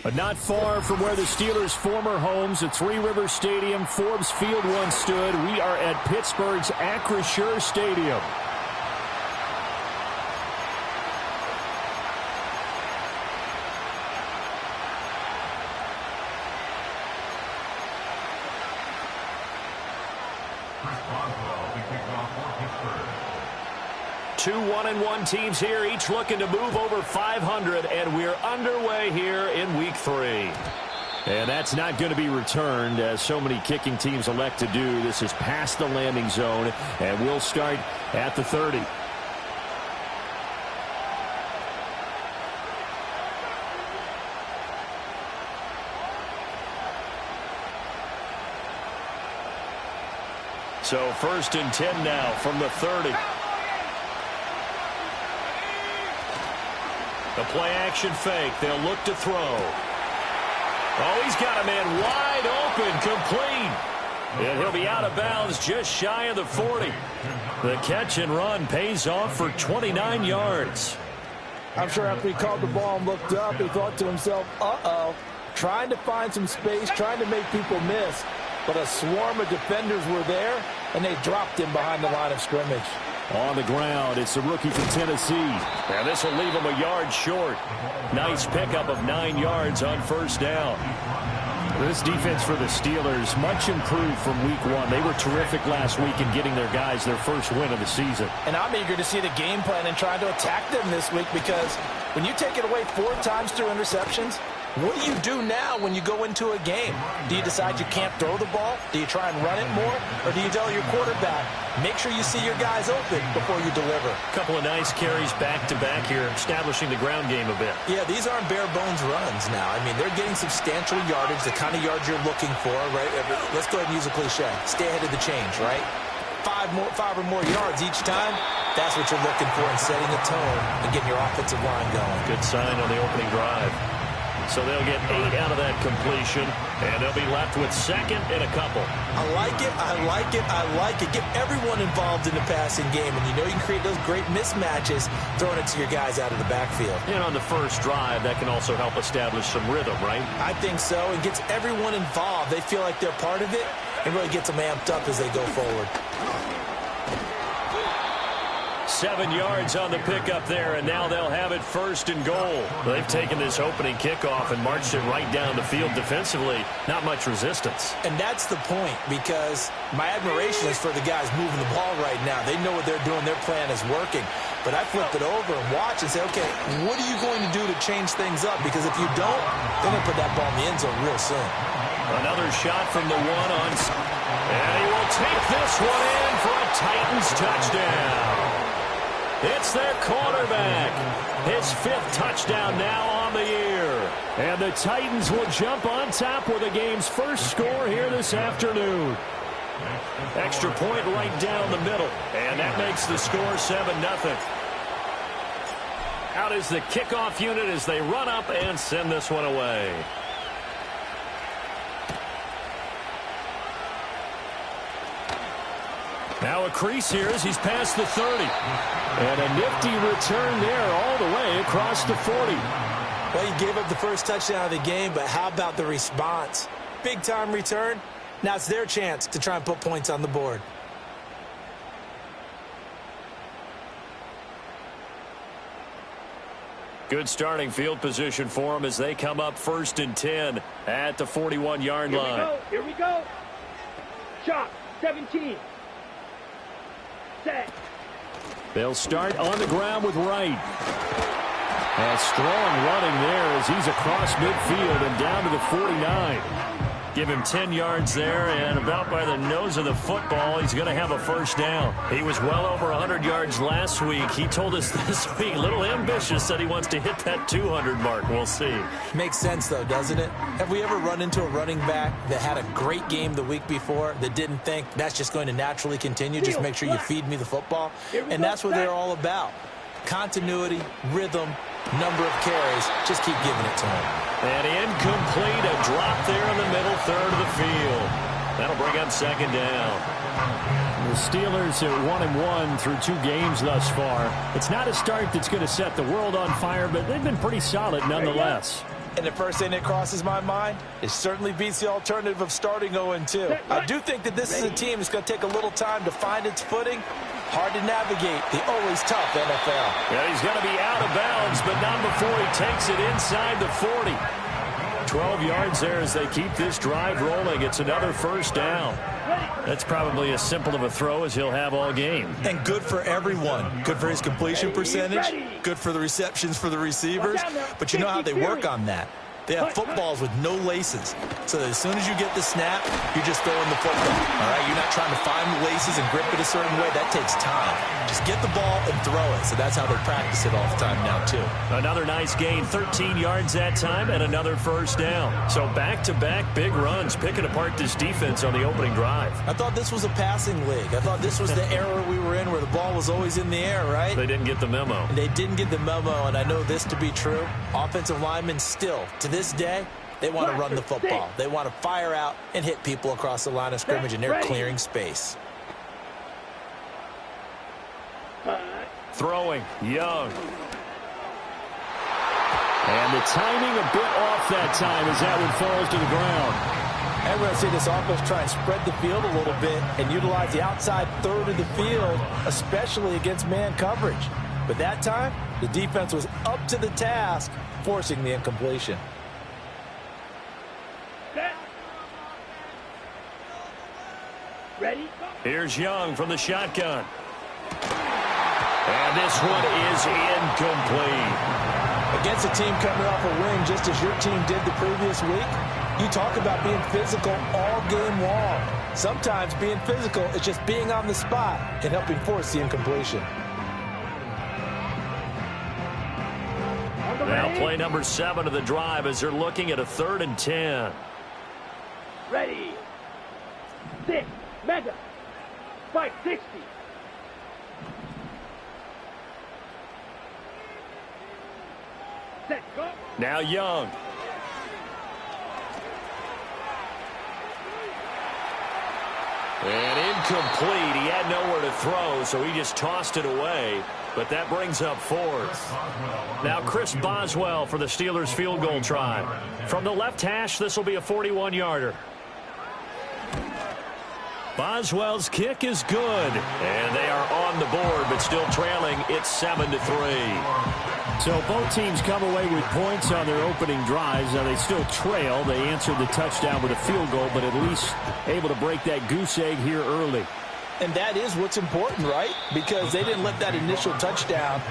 But not far from where the Steelers' former homes at Three Rivers Stadium, Forbes Field once stood, we are at Pittsburgh's Acrisure Stadium. Two 1-1 teams here, each looking to move over 500, and we're underway here in Week 3. And that's not going to be returned, as so many kicking teams elect to do. This is past the landing zone, and we'll start at the 30. So 1st and 10 now from the 30. The play-action fake. They'll look to throw. Oh, he's got a man wide open, complete. And he'll be out of bounds just shy of the 40. The catch and run pays off for 29 yards. I'm sure after he caught the ball and looked up, he thought to himself, uh-oh, trying to find some space, trying to make people miss. But a swarm of defenders were there, and they dropped him behind the line of scrimmage. On the ground, it's the rookie from Tennessee. And this will leave him a yard short. Nice pickup of 9 yards on 1st down. This defense for the Steelers, much improved from Week 1. They were terrific last week in getting their guys their first win of the season. And I'm eager to see the game plan and trying to attack them this week, because when you take it away 4 times through interceptions, what do you do now when you go into a game? Do you decide you can't throw the ball? Do you try and run it more? Or do you tell your quarterback, make sure you see your guys open before you deliver? A couple of nice carries back-to-back here, establishing the ground game a bit. Yeah, these aren't bare-bones runs now. I mean, they're getting substantial yardage, the kind of yards you're looking for, right? Let's go ahead and use a cliche. Stay ahead of the change, right? 5 or more yards each time. That's what you're looking for in setting a tone and getting your offensive line going. Good sign on the opening drive. So they'll get 8 out of that completion, and they'll be left with 2nd and a couple. I like it, I like it, I like it. Get everyone involved in the passing game, and you know you can create those great mismatches throwing it to your guys out of the backfield. And on the first drive, that can also help establish some rhythm, right? I think so. It gets everyone involved. They feel like they're part of it, and really gets them amped up as they go forward. 7 yards on the pickup there, and now they'll have it 1st and goal. They've taken this opening kickoff and marched it right down the field defensively. Not much resistance. And that's the point, because my admiration is for the guys moving the ball right now. They know what they're doing. Their plan is working. But I flip it over and watch and say, okay, what are you going to do to change things up? Because if you don't, they're going to put that ball in the end zone real soon. Another shot from the one on. And he will take this one in for a Titans touchdown. It's their quarterback. His 5th touchdown now on the year. And the Titans will jump on top with the game's first score here this afternoon. Extra point right down the middle. And that makes the score 7-0. Out is the kickoff unit as they run up and send this one away. Now a crease here as he's past the 30. And a nifty return there all the way across the 40. Well, he gave up the first touchdown of the game, but how about the response? Big-time return. Now it's their chance to try and put points on the board. Good starting field position for them as they come up 1st and 10 at the 41-yard line. Here we go. Shot, 17. Set. They'll start on the ground with Wright. A strong running there as he's across midfield and down to the 49. Give him 10 yards there, and about by the nose of the football, he's going to have a 1st down. He was well over 100 yards last week. He told us this week, a little ambitious, said he wants to hit that 200 mark. We'll see. Makes sense, though, doesn't it? Have we ever run into a running back that had a great game the week before that didn't think that's just going to naturally continue? Just make sure you feed me the football. And that's what they're all about. Continuity, rhythm, number of carries. Just keep giving it to him. And incomplete, a drop there in the middle third of the field. That'll bring up 2nd down. The Steelers are 1-1 through 2 games thus far. It's not a start that's going to set the world on fire, but they've been pretty solid nonetheless. And the first thing that crosses my mind, it certainly beats the alternative of starting 0-2. I do think that this is a team that's going to take a little time to find its footing. Hard to navigate the always tough NFL. Yeah, he's going to be out of bounds, but not before he takes it inside the 40. 12 yards there as they keep this drive rolling. It's another first down. That's probably as simple of a throw as he'll have all game. And good for everyone. Good for his completion percentage. Good for the receptions for the receivers. But you know how they work on that. They have footballs with no laces. So that as soon as you get the snap, you're just throwing the football. All right? You're not trying to find the laces and grip it a certain way. That takes time. Just get the ball and throw it. So that's how they practice it all the time now, too. Another nice gain, 13 yards that time, and another first down. So back-to-back big runs, picking apart this defense on the opening drive. I thought this was a passing league. I thought this was the era we were in where the ball was always in the air, right? They didn't get the memo. And they didn't get the memo, and I know this to be true. Offensive linemen still, to this day, they want to run the football. They want to fire out and hit people across the line of scrimmage, and they're clearing space. Throwing, Young. And the timing a bit off that time as that one falls to the ground. And we're going to see this offense try and spread the field a little bit and utilize the outside third of the field, especially against man coverage. But that time, the defense was up to the task, forcing the incompletion. Ready? Here's Young from the shotgun. And this one is incomplete. Against a team coming off a win just as your team did the previous week, you talk about being physical all game long. Sometimes being physical is just being on the spot and helping force the incompletion. Now play number 7 of the drive as they're looking at a 3rd and 10. Ready. 6. Mega. 560. Set. Go. Now Young. And incomplete. He had nowhere to throw, so he just tossed it away. But that brings up 4th. Now Chris Boswell for the Steelers field goal try. From the left hash, this will be a 41-yarder. Boswell's kick is good. And they are on the board, but still trailing. It's 7-3. So both teams come away with points on their opening drives. Now they still trail. They answered the touchdown with a field goal, but at least able to break that goose egg here early. And that is what's important, right? Because they didn't let that initial touchdown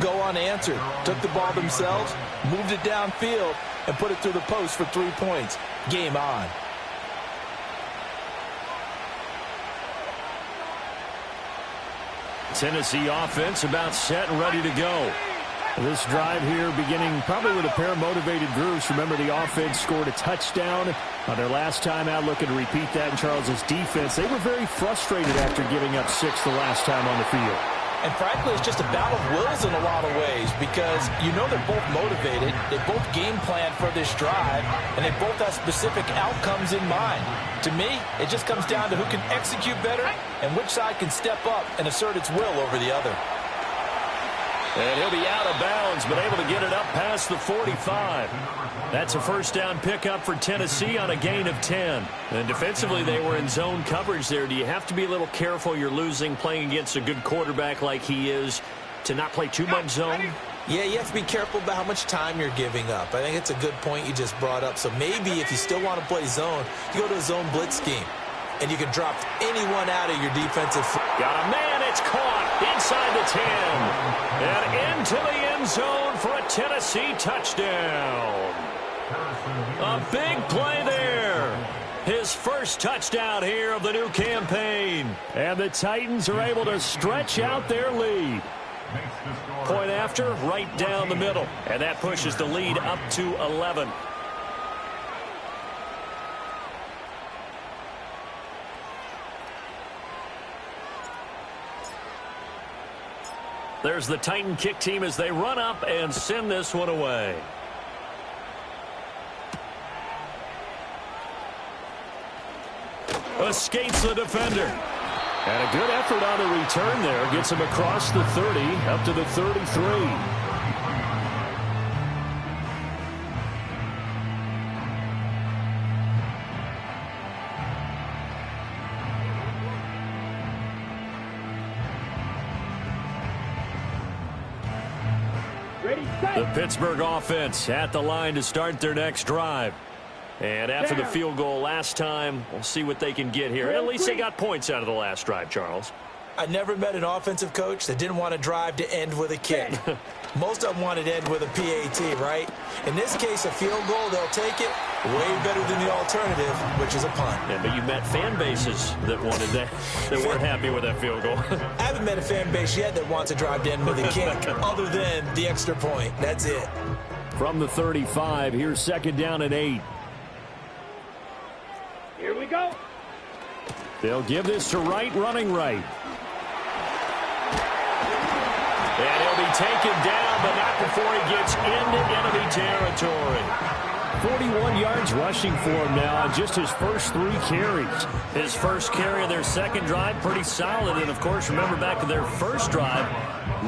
go unanswered. Took the ball themselves, moved it downfield, and put it through the post for 3 points. Game on. Tennessee offense about set and ready to go. This drive here beginning probably with a pair of motivated groups. Remember, the offense scored a touchdown on their last time out, looking to repeat that in Charles's defense. They were very frustrated after giving up 6 the last time on the field. And frankly, it's just a battle of wills in a lot of ways because you know they're both motivated, they both game plan for this drive, and they both have specific outcomes in mind. To me, it just comes down to who can execute better and which side can step up and assert its will over the other. And he'll be out of bounds, but able to get it up past the 45. That's a first down pickup for Tennessee on a gain of 10. And defensively, they were in zone coverage there. Do you have to be a little careful? You're losing, playing against a good quarterback like he is, to not play too much zone? Yeah, you have to be careful about how much time you're giving up. I think it's a good point you just brought up. So maybe if you still want to play zone, you go to a zone blitz scheme. And you can drop anyone out of your defensive. Got a man, it's caught inside the 10. And into the end zone for a Tennessee touchdown. A big play there. His first touchdown here of the new campaign. And the Titans are able to stretch out their lead. Point after, right down the middle. And that pushes the lead up to 11. There's the Titan kick team as they run up and send this one away. Escapes the defender. And a good effort on the return there. Gets him across the 30, up to the 33. Ready, set. The Pittsburgh offense at the line to start their next drive. And after the field goal last time, we'll see what they can get here. At least they got points out of the last drive, Charles. I never met an offensive coach that didn't want to drive to end with a kick. Most of them wanted to end with a PAT, right? In this case, a field goal, they'll take it. Way better than the alternative, which is a punt. Yeah, but you met fan bases that wanted that weren't happy with that field goal. I haven't met a fan base yet that wants to drive to end with a kick, other than the extra point. That's it. From the 35, here's second down and 8. Here we go. They'll give this to Wright, running right. And he'll be taken down, but not before he gets into enemy territory. 41 yards rushing for him now on just his first 3 carries. His first carry of their second drive, pretty solid. And, of course, remember back to their first drive,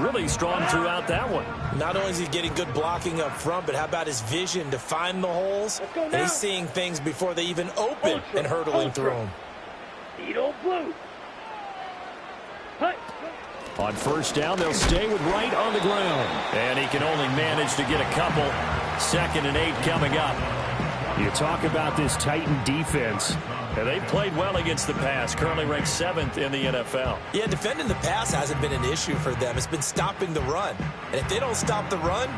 really strong throughout that one. Not only is he getting good blocking up front, but how about his vision to find the holes? And he's seeing things before they even open and hurdling through them. Needle blue. Hut. On first down, they'll stay with Wright on the ground. And he can only manage to get a couple. Second and 8 coming up. You talk about this Titan defense. And they've played well against the pass. Currently ranked 7th in the NFL. Yeah, defending the pass hasn't been an issue for them. It's been stopping the run. And if they don't stop the run,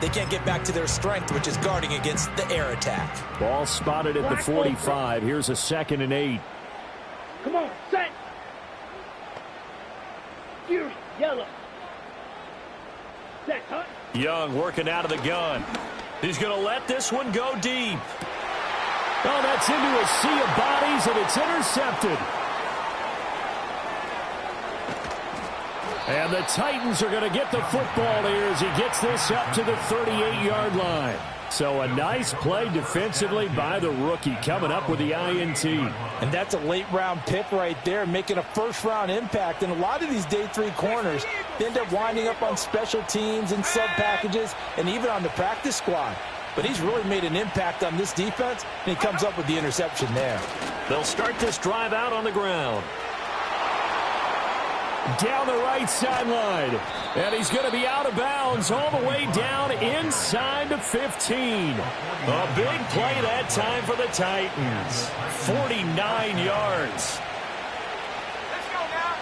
they can't get back to their strength, which is guarding against the air attack. Ball spotted at the 45. Here's a second and 8. Come on, set. Fury, yellow. Set, huh? Young working out of the gun. He's going to let this one go deep. Oh, that's into a sea of bodies, and it's intercepted. And the Titans are going to get the football here as he gets this up to the 38-yard line. So a nice play defensively by the rookie, coming up with the INT. And that's a late-round pick right there, making a first-round impact. And a lot of these day 3 corners end up winding up on special teams and sub-packages and even on the practice squad. But he's really made an impact on this defense, and he comes up with the interception there. They'll start this drive out on the ground. Down the right sideline. And he's going to be out of bounds all the way down inside the 15. A big play that time for the Titans. 49 yards. Let's go now.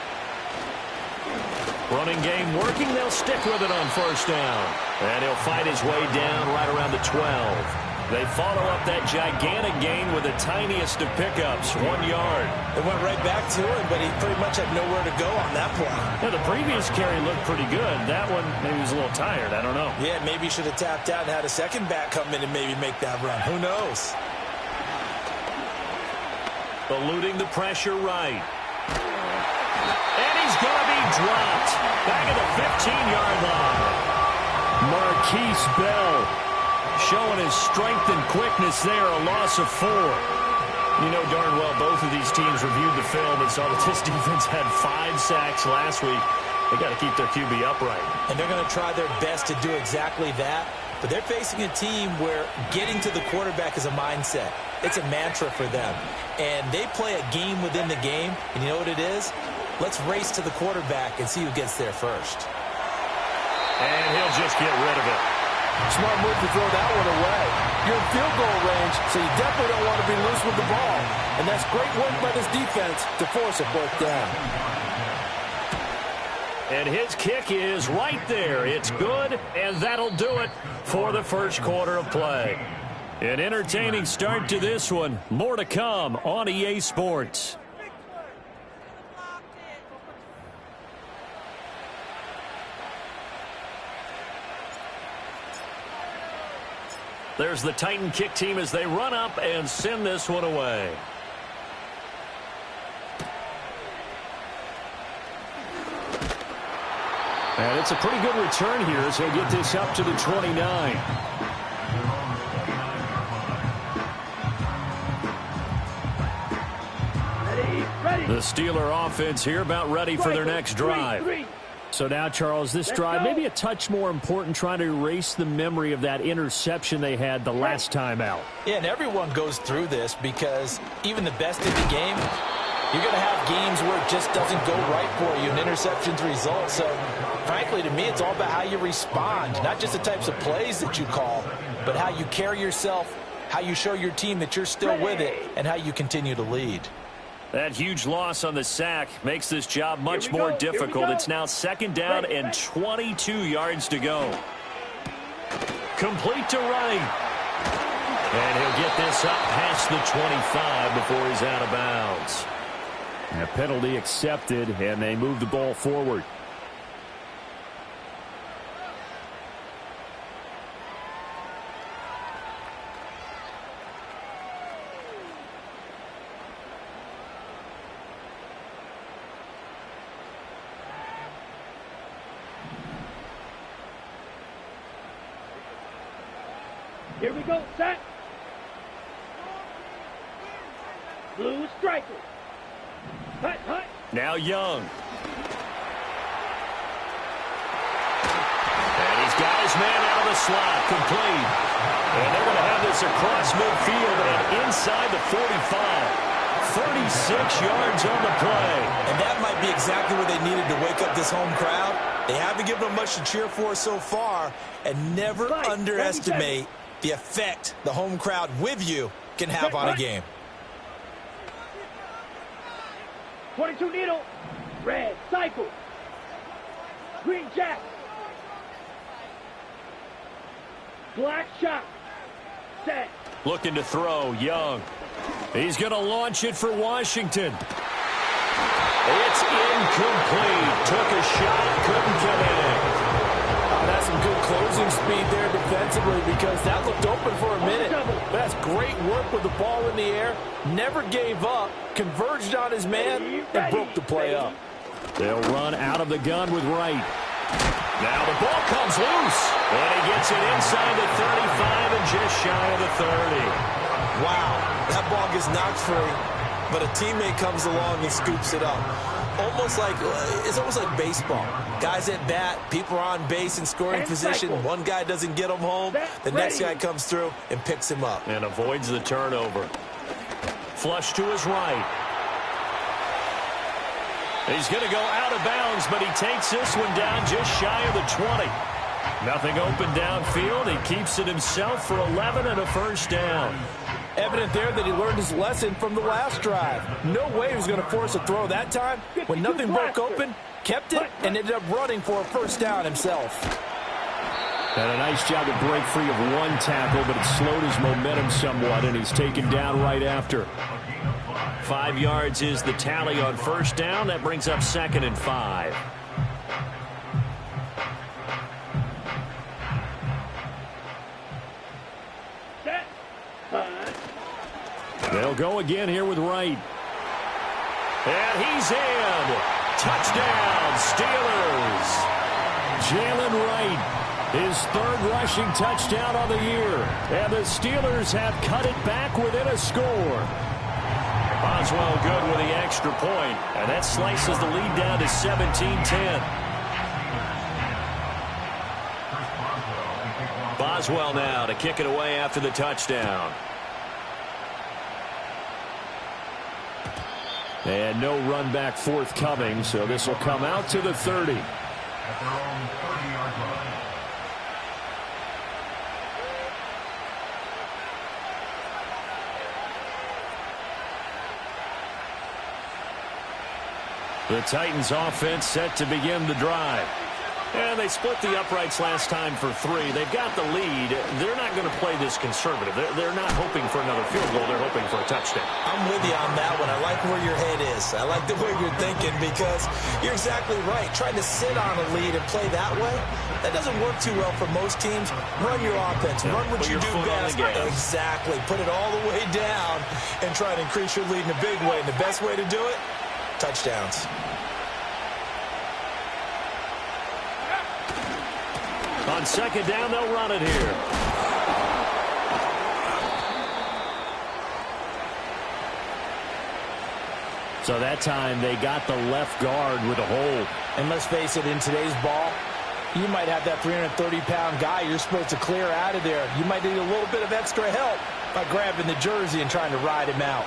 Running game working. They'll stick with it on first down. And he'll fight his way down right around the 12. They follow up that gigantic gain with the tiniest of pickups, 1 yard. It went right back to him, but he pretty much had nowhere to go on that play. Yeah, the previous carry looked pretty good. That one, maybe he was a little tired. I don't know. Yeah, maybe he should have tapped out and had a second back come in and maybe make that run. Who knows? Eluding the pressure right. And he's going to be dropped. Back at the 15-yard line. Marquise Bell showing his strength and quickness there, a loss of 4. You know darn well both of these teams reviewed the film and saw that this defense had 5 sacks last week. They got to keep their QB upright. And they're going to try their best to do exactly that. But they're facing a team where getting to the quarterback is a mindset. It's a mantra for them. And they play a game within the game. And you know what it is? Let's race to the quarterback and see who gets there first. And he'll just get rid of it. Smart move to throw that one away. You're in field goal range, so you definitely don't want to be loose with the ball. And that's great work by this defense to force a fourth down. And his kick is right there. It's good, and that'll do it for the first quarter of play. An entertaining start to this one. More to come on EA Sports. There's the Titan kick team as they run up and send this one away. And it's a pretty good return here as he'll get this up to the 29. Ready. The Steeler offense here about ready for their next drive. So now, Charles, this drive maybe a touch more important, trying to erase the memory of that interception they had the last time out. Yeah, and everyone goes through this because even the best in the game You're going to have games where it just doesn't go right for you, and interceptions result. So, frankly, to me, it's all about how you respond, not just the types of plays that you call, but how you carry yourself, how you show your team that you're still with it, and how you continue to lead. That huge loss on the sack makes this job much more difficult. It's now 2nd down and 22 yards to go. Complete to Wright. And he'll get this up past the 25 before he's out of bounds. A penalty accepted, and they move the ball forward. Here we go, set. Blue striker. Hut, hut. Now Young. And he's got his man out of the slot, complete. And they're going to have this across midfield and inside the 45. 36 yards on the play. And that might be exactly what they needed to wake up this home crowd. They haven't given them much to cheer for so far, and never underestimate the effect the home crowd with you can have on a game. 22 needle. Red cycle. Green jack. Black shot. Set. Looking to throw, Young. He's going to launch it for Washington. It's incomplete. Took a shot, couldn't connect. That's some good closing speed there defensively because that looked open for a minute. That's great work with the ball in the air. Never gave up, converged on his man, and broke the play up. They'll run out of the gun with Wright. Now the ball comes loose, and he gets it inside the 35 and just shy of the 30. Wow, that ball gets knocked free, but a teammate comes along and scoops it up. It's almost like baseball. Guys at bat, people are on base in scoring position. One guy doesn't get him home. The next guy comes through and picks him up. And avoids the turnover. Flush to his right. He's going to go out of bounds, but he takes this one down just shy of the 20. Nothing open downfield. He keeps it himself for 11 and a first down. Evident there that he learned his lesson from the last drive. No way he was going to force a throw that time. When nothing broke open, kept it, and ended up running for a first down himself. And a nice job to break free of one tackle, but it slowed his momentum somewhat, and he's taken down right after. 5 yards is the tally on first down. That brings up 2nd and 5. They'll go again here with Wright. And he's in. Touchdown, Steelers. Jalen Wright, his 3rd rushing touchdown on the year. And the Steelers have cut it back within a score. Boswell good with the extra point, and that slices the lead down to 17-10. Boswell now to kick it away after the touchdown. And no run back forthcoming, so this will come out to the 30. At their own 30-yard line. The Titans offense set to begin the drive. And they split the uprights last time for 3. They've got the lead. They're not going to play this conservative. They're not hoping for another field goal. They're hoping for a touchdown. I'm with you on that one. I like where your head is. I like the way you're thinking because you're exactly right. Trying to sit on a lead and play that way, that doesn't work too well for most teams. Run your offense. Run what you do best. Exactly. Put it all the way down and try to increase your lead in a big way. And the best way to do it, touchdowns. On 2nd down, they'll run it here. So that time they got the left guard with a hold. And let's face it, in today's ball, you might have that 330-pound guy you're supposed to clear out of there. You might need a little bit of extra help by grabbing the jersey and trying to ride him out.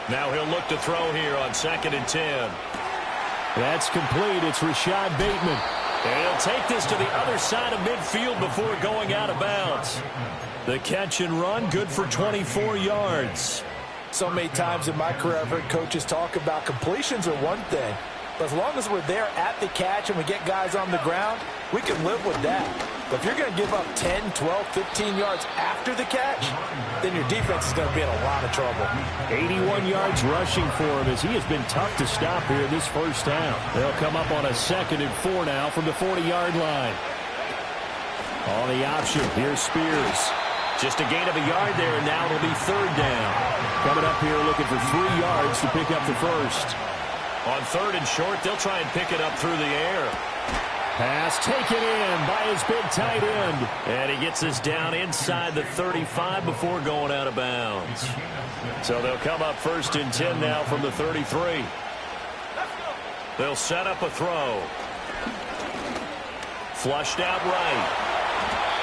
Now he'll look to throw here on 2nd and 10. That's complete. It's Rashad Bateman. And he'll take this to the other side of midfield before going out of bounds. The catch and run, good for 24 yards. So many times in my career, I've heard coaches talk about completions are one thing. But as long as we're there at the catch and we get guys on the ground, we can live with that. But if you're going to give up 10, 12, 15 yards after the catch, then your defense is going to be in a lot of trouble. 81 yards rushing for him as he has been tough to stop here this first down. They'll come up on a 2nd and 4 now from the 40-yard line. On the option, here's Spears. Just a gain of a yard there, and now it'll be 3rd down. Coming up here looking for 3 yards to pick up the first. On 3rd and short, they'll try and pick it up through the air. Pass taken in by his big tight end. And he gets this down inside the 35 before going out of bounds. So they'll come up 1st and 10 now from the 33. They'll set up a throw. Flushed out right.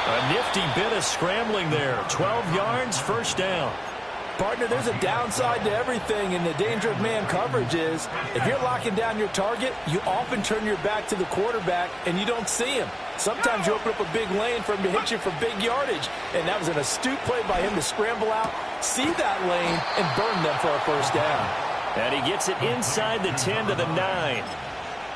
A nifty bit of scrambling there. 12 yards, 1st down. Partner, there's a downside to everything, and the danger of man coverage is if you're locking down your target, you often turn your back to the quarterback and you don't see him. Sometimes you open up a big lane for him to hit you for big yardage, and that was an astute play by him to scramble out, see that lane, and burn them for a 1st down. And he gets it inside the 10 to the 9.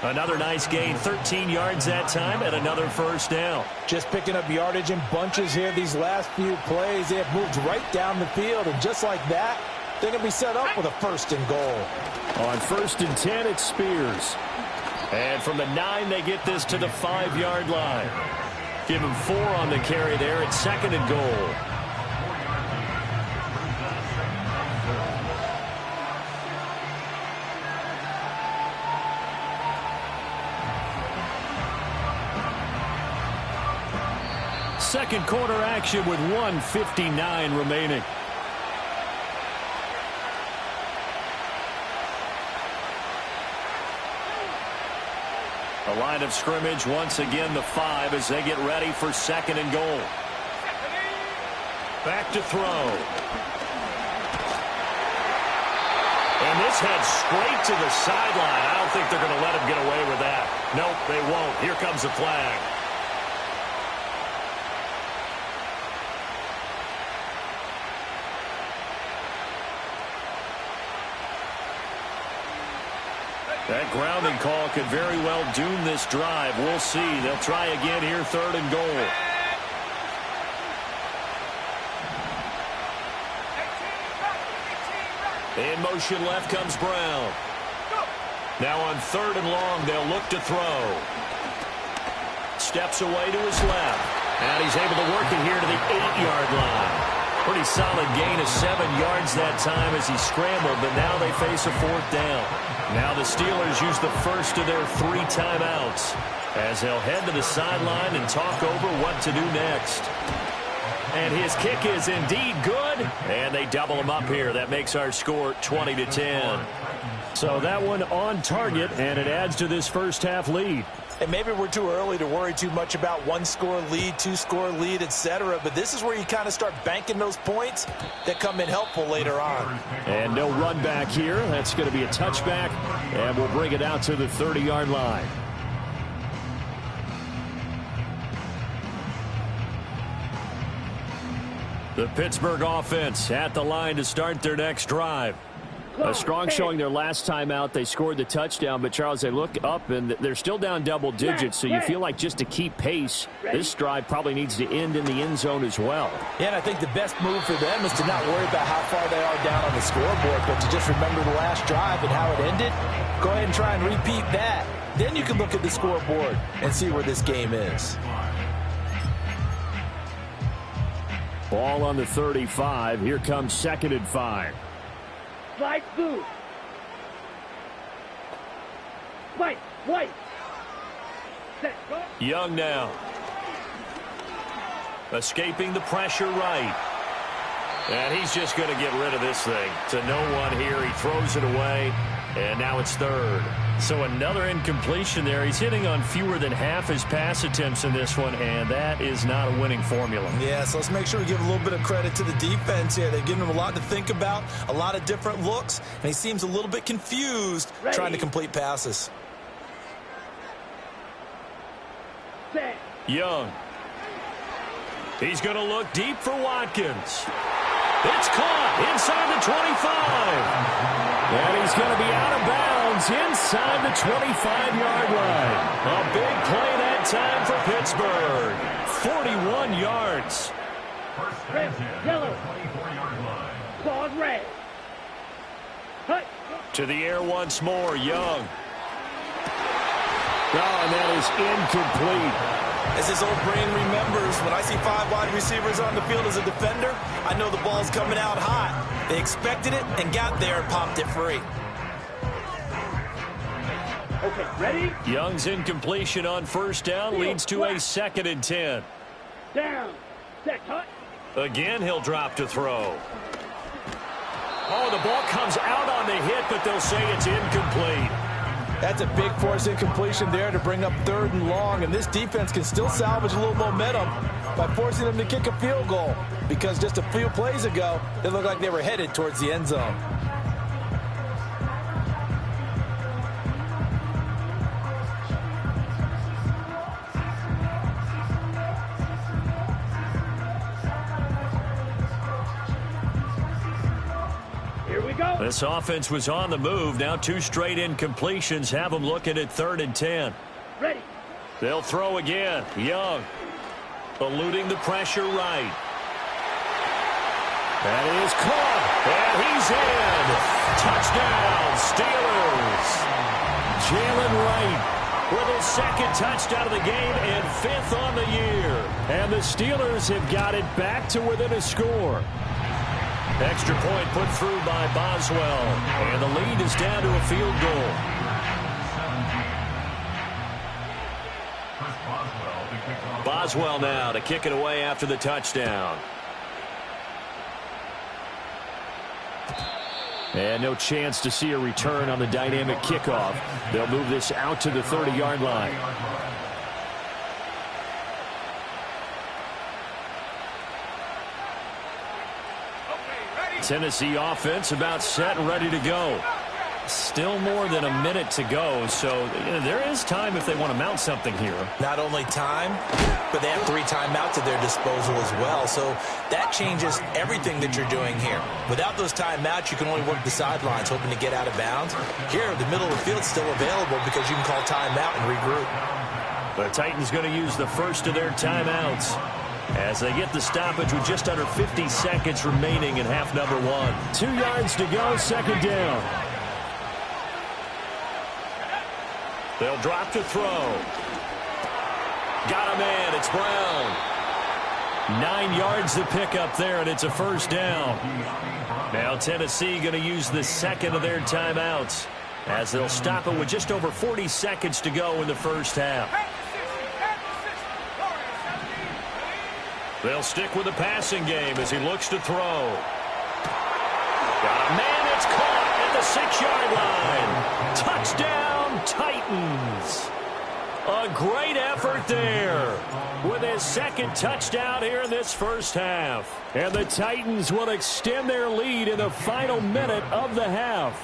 Another nice gain, 13 yards that time, and another 1st down. Just picking up yardage in bunches here these last few plays. They have moved right down the field, and just like that, they're going to be set up with a 1st and goal. On 1st and 10, it's Spears. And from the 9, they get this to the 5-yard line. Give him 4 on the carry there at 2nd and goal. Second quarter action with 1:59 remaining. A line of scrimmage once again the 5 as they get ready for 2nd and goal. Back to throw. And this heads straight to the sideline. I don't think they're going to let him get away with that. Nope, they won't. Here comes the flag. That grounding call could very well doom this drive. We'll see. They'll try again here, 3rd and goal. In motion left comes Brown. Now on 3rd and long, they'll look to throw. Steps away to his left. And he's able to work it here to the 8-yard line. Pretty solid gain of 7 yards that time as he scrambled, but now they face a 4th down. Now the Steelers use the first of their 3 timeouts as they'll head to the sideline and talk over what to do next. And his kick is indeed good, and they double him up here. That makes our score 20-10. So that one on target, and it adds to this first half lead. And maybe we're too early to worry too much about 1-score lead, 2-score lead, etc. But this is where you kind of start banking those points that come in helpful later on. And no run back here. That's going to be a touchback, and we'll bring it out to the 30-yard line. The Pittsburgh offense at the line to start their next drive. A strong showing their last time out. They scored the touchdown, but, Charles, they look up, and they're still down double digits, so you feel like just to keep pace, this drive probably needs to end in the end zone as well. Yeah, and I think the best move for them is to not worry about how far they are down on the scoreboard, but to just remember the last drive and how it ended. Go ahead and try and repeat that. Then you can look at the scoreboard and see where this game is. Ball on the 35. Here comes 2nd and 5. Slide blue. White. Set. Go. Young now. Escaping the pressure right. And he's just going to get rid of this thing. To no one here. He throws it away. And now it's third. So another incompletion there. He's hitting on fewer than half his pass attempts in this one, and that is not a winning formula. Yeah, so let's make sure we give a little bit of credit to the defense here. They've given him a lot to think about, a lot of different looks, and he seems a little bit confused trying to complete passes. Set. Young. He's going to look deep for Watkins. It's caught inside the 25. And he's going to be out of bounds inside the 25-yard line. A big play that time for Pittsburgh. 41 yards. Red. Yellow. 24-yard line. Claws red. Hut. To the air once more, Young. Oh, and that is incomplete. As his old brain remembers, when I see 5 wide receivers on the field as a defender, I know the ball's coming out hot. They expected it and got there and popped it free. Okay, ready? Young's incompletion on first down leads to a 2nd and 10. Down. Set. Hut. Again, he'll drop to throw. Oh, the ball comes out on the hit, but they'll say it's incomplete. That's a big force incompletion there to bring up 3rd and long, and this defense can still salvage a little momentum by forcing them to kick a field goal, because just a few plays ago, it looked like they were headed towards the end zone. This offense was on the move. Now 2 straight incompletions have them looking at 3rd and 10. Ready. They'll throw again. Young eluding the pressure right. That is caught. And he's in. Touchdown, Steelers. Jalen Wright with his 2nd touchdown of the game and 5th on the year. And the Steelers have got it back to within a score. Extra point put through by Boswell. And the lead is down to a field goal. Boswell now to kick it away after the touchdown. And no chance to see a return on the dynamic kickoff. They'll move this out to the 30-yard line. Tennessee offense about set and ready to go. Still more than a minute to go, so there is time if they want to mount something here. Not only time, but they have 3 timeouts at their disposal as well, so that changes everything that you're doing here. Without those timeouts, you can only work the sidelines, hoping to get out of bounds. Here, the middle of the field is still available because you can call timeout and regroup. The Titans going to use the first of their timeouts as they get the stoppage with just under 50 seconds remaining in half number 1. 2 yards to go, 2nd down. They'll drop to throw. Got a man. It's Brown. 9 yards to pick up there, and it's a 1st down. Now Tennessee going to use the 2nd of their timeouts as they'll stop it with just over 40 seconds to go in the 1st half. They'll stick with the passing game as he looks to throw. Got a man. It's caught at the 6-yard line. Touchdown, Titans. A great effort there with his 2nd touchdown here in this 1st half. And the Titans will extend their lead in the final minute of the half.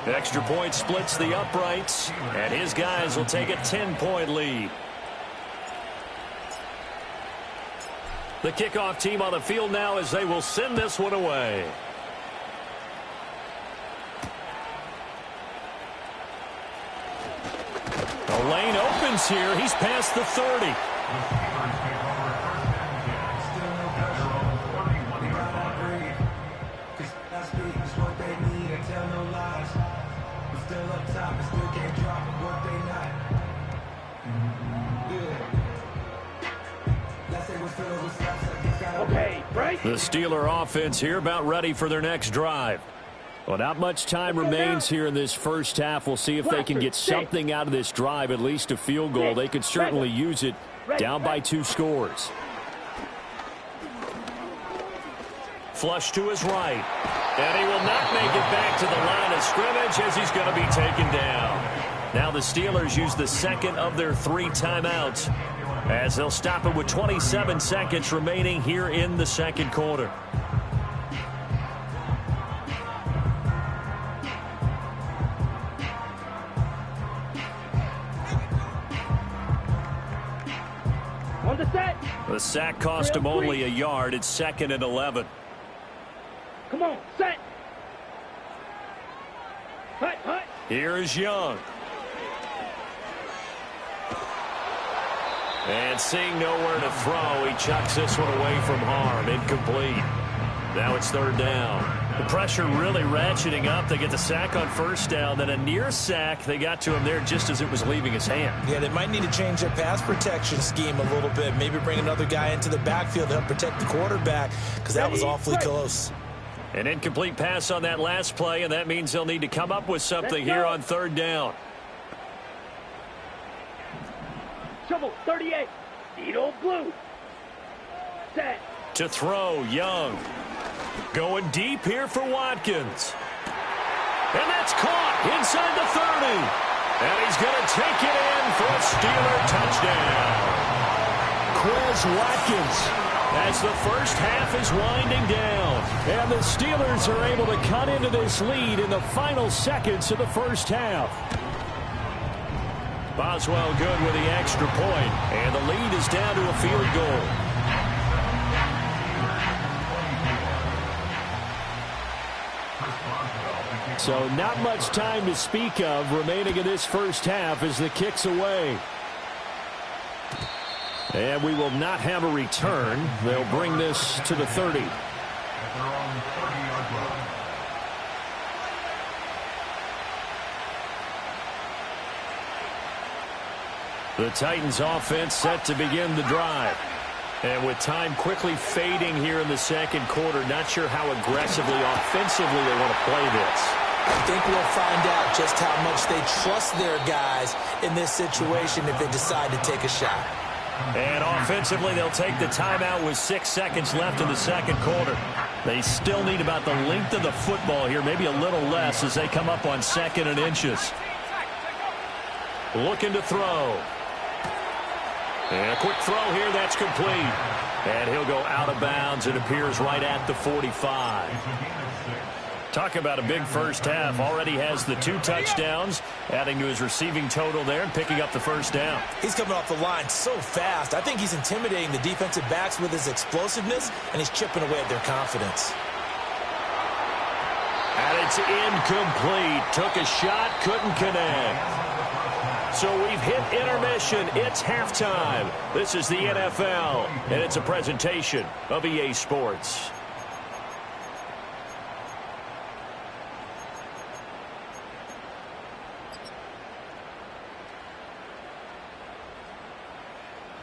Extra point splits the uprights, and his guys will take a 10-point lead. The kickoff team on the field now as they will send this one away. The lane opens here. He's past the 30. Okay, break. The Steeler offense here about ready for their next drive. Well, not much time remains here in this 1st half. We'll see if they can get something out of this drive, at least a field goal. They could certainly use it down by 2 scores. flush to his right. And he will not make it back to the line of scrimmage as he's going to be taken down. Now the Steelers use the second of their 3 timeouts as they'll stop it with 27 seconds remaining here in the second quarter. On the set. The sack cost him only a yard. It's 2nd and 11. Come on, set. Hut, hut. Here is Young. And seeing nowhere to throw, he chucks this one away from harm. Incomplete. Now it's 3rd down. The pressure really ratcheting up. They get the sack on 1st down. Then a near sack. They got to him there just as it was leaving his hand. Yeah, they might need to change their pass protection scheme a little bit. Maybe bring another guy into the backfield to help protect the quarterback because that was awfully close. An incomplete pass on that last play, and that means they'll need to come up with something here on 3rd down. Shovel, 38. Edo blue. Set. To throw, Young. Going deep here for Watkins. And that's caught inside the 30. And he's going to take it in for a Steeler touchdown. Quez Watkins as the first half is winding down. And the Steelers are able to cut into this lead in the final seconds of the first half. Boswell good with the extra point. And the lead is down to a field goal. So not much time to speak of remaining in this first half as the kick's away. And we will not have a return. They'll bring this to the 30. The Titans offense set to begin the drive. And with time quickly fading here in the second quarter, not sure how aggressively, offensively they want to play this. I think we'll find out just how much they trust their guys in this situation if they decide to take a shot. And offensively, they'll take the timeout with 6 seconds left in the second quarter. They still need about the length of the football here, maybe a little less as they come up on 2nd and inches. Looking to throw. And a quick throw here, that's complete. And he'll go out of bounds. It appears right at the 45. Talk about a big first half. Already has the 2 touchdowns, adding to his receiving total there and picking up the first down. He's coming off the line so fast. I think he's intimidating the defensive backs with his explosiveness, and he's chipping away at their confidence. And it's incomplete. Took a shot, couldn't connect. So we've hit intermission. It's halftime. This is the NFL, and it's a presentation of EA Sports.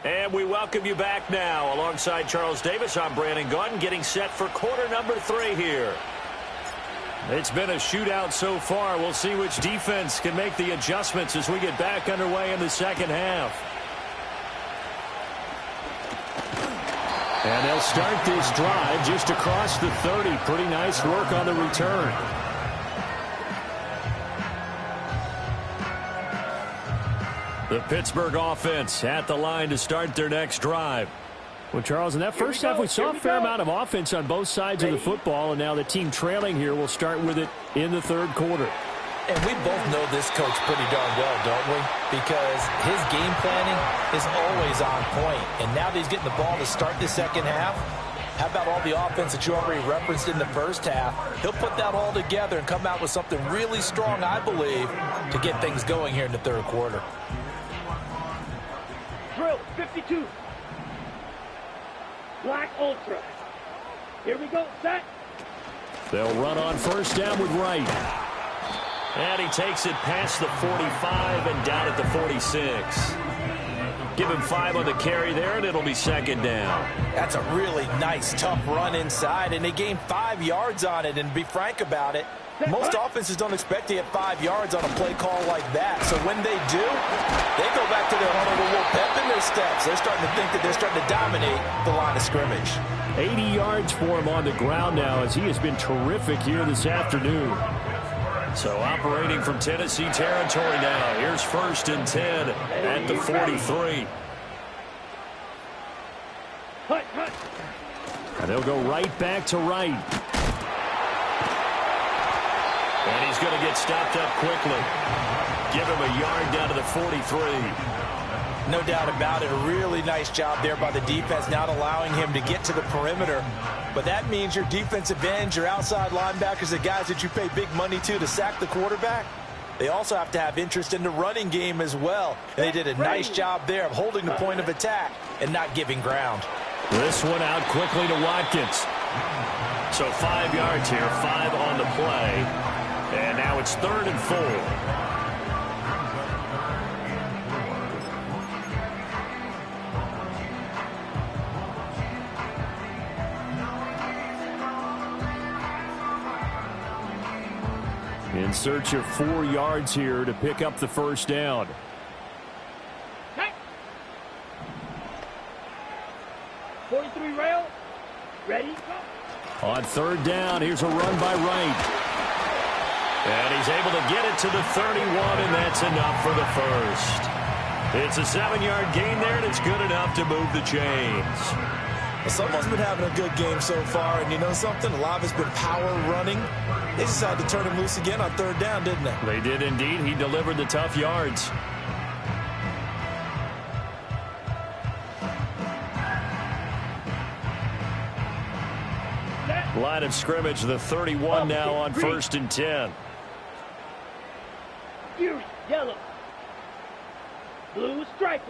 And we welcome you back now. Alongside Charles Davis, I'm Brandon Gunn, getting set for quarter number 3 here. It's been a shootout so far. We'll see which defense can make the adjustments as we get back underway in the second half. And they'll start this drive just across the 30. Pretty nice work on the return. The Pittsburgh offense at the line to start their next drive. Well, Charles, in that first half, we saw a fair amount of offense on both sides of the football, and now the team trailing here will start with it in the third quarter. And we both know this coach pretty darn well, don't we? Because his game planning is always on point. And now that he's getting the ball to start the second half, how about all the offense that you already referenced in the first half? He'll put that all together and come out with something really strong, I believe, to get things going here in the third quarter. Drill, 52. Black Ultra. Here we go, set. They'll run on first down with Wright. And he takes it past the 45 and down at the 46. Give him 5 on the carry there, and it'll be second down. That's a really nice, tough run inside, and they gained 5 yards on it. And to be frank about it, Most offenses don't expect to get 5 yards on a play call like that. So when they do, they go back to their huddle with a little pep in their steps. They're starting to think that they're starting to dominate the line of scrimmage. 80 yards for him on the ground now as he has been terrific here this afternoon. So operating from Tennessee territory now. Here's 1st and 10 at the 43. And they'll go right back to right. And he's going to get stopped up quickly. Give him a yard down to the 43. No doubt about it. A really nice job there by the defense, not allowing him to get to the perimeter. But that means your defensive ends, your outside linebackers, the guys that you pay big money to sack the quarterback, they also have to have interest in the running game as well. And they did a nice job there of holding the point of attack and not giving ground. This one out quickly to Watkins. So 5 yards here, 5 on the play. And now it's 3rd and 4. In search of 4 yards here to pick up the 1st down. 43 rail. Ready? On 3rd down, here's a run by Wright. And he's able to get it to the 31, and that's enough for the 1st. It's a 7-yard gain there, and it's good enough to move the chains. Well, someone's been having a good game so far, and you know something? A lot of it's been power running. They decided to turn him loose again on 3rd down, didn't they? They did indeed. He delivered the tough yards. Line of scrimmage, the 31 now on 1st and 10. Fury, yellow. Blue striker.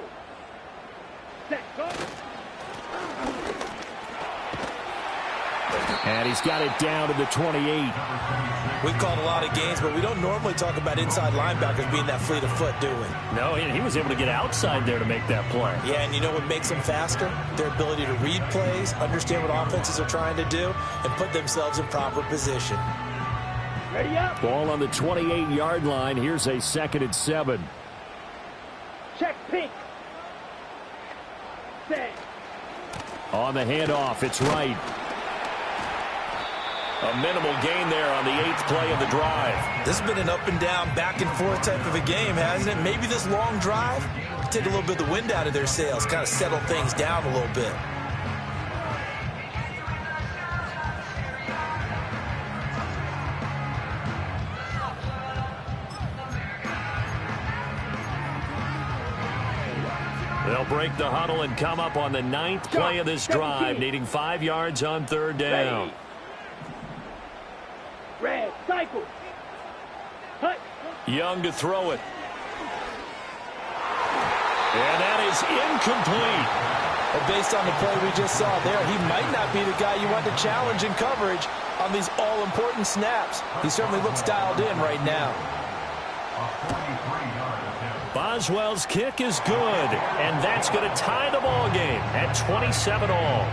Set, go. And he's got it down to the 28. We've called a lot of games, but we don't normally talk about inside linebackers being that fleet of foot, do we? No, he was able to get outside there to make that play. Yeah, and you know what makes them faster? Their ability to read plays, understand what offenses are trying to do, and put themselves in proper position. Ready up. Ball on the 28-yard line. Here's a 2nd and 7. Check pink. Set. On the handoff, it's Wright. A minimal gain there on the 8th play of the drive. This has been an up and down, back and forth type of a game, hasn't it? Maybe this long drive could take a little bit of the wind out of their sails, kind of settle things down a little bit. They'll break the huddle and come up on the 9th play of this drive, needing 5 yards on 3rd down. Ready. Red, cycle. Hut. Young to throw it. And that is incomplete. Well, based on the play we just saw there, he might not be the guy you want to challenge in coverage on these all-important snaps. He certainly looks dialed in right now. Boswell's kick is good, and that's going to tie the ball game at 27 all.